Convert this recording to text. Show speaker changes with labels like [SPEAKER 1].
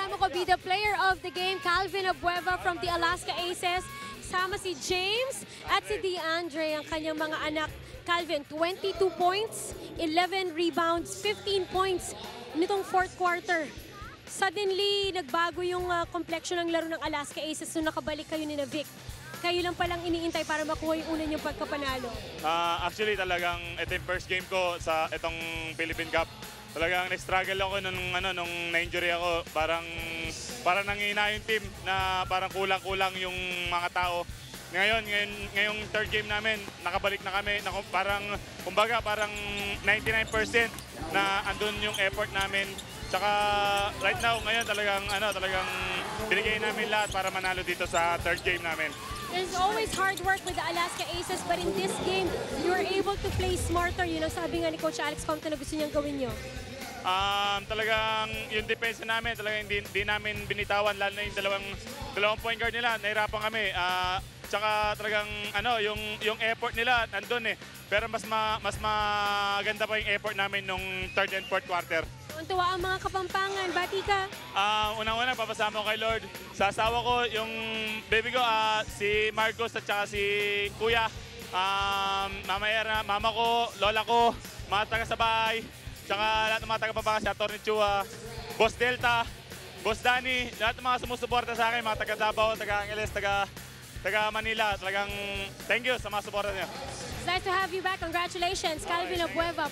[SPEAKER 1] kasama ko be the player of the game, Calvin Abueva from the Alaska Aces. Sama si James at si DeAndre, ang kanyang mga anak. Calvin, 22 points, 11 rebounds, 15 points nitong fourth quarter. Suddenly, nagbago yung complexion ng laro ng Alaska Aces nung nakabalik kayo ni Vic. Kayo lang palang iniintay para makuha yung una niyong pagkapanalo.
[SPEAKER 2] Actually, talagang ito yung first game ko sa itong Philippine Cup. Talagang na-struggle ako nung na-injury ako. Parang nangihina yung team na parang kulang-kulang yung mga tao. Ngayong third game namin, nakabalik na kami. Kumbaga, parang 99% na andun yung effort namin. Tsaka right now, ngayon talagang binigay namin lahat para manalo dito sa third game namin.
[SPEAKER 1] There's always hard work with the Alaska Aces, but in this game, you were able to play smarter. Yun ang sabi nga ni Coach Alex Compton na gusto niyang gawin niyo.
[SPEAKER 2] Talagang yung depensa namin, talagang hindi namin binitawan, lalo na yung dalawang point guard nila, nahirapan kami. Tsaka talagang yung effort nila nandun eh. Pero mas maganda pa yung effort namin nung third and fourth quarter.
[SPEAKER 1] Tuwa ang mga Kapampangan. Bati ka.
[SPEAKER 2] Unang-una, papasama ko kay Lord. Sa asawa ko, yung baby ko, si Marcos at saka si Kuya. Mama Era, mama ko, lola ko, mga taga sa bahay. Tsaka lahat ng mga taga-Pampanga, si Atty. Chua, Boss Delta, Boss Danny, lahat ng mga sumusuporta sa akin, mga taga Davao, taga Angeles, taga Manila. Talagang thank you sa mga suporta niyo.
[SPEAKER 1] It's nice to have you back. Congratulations, Calvin Abueva.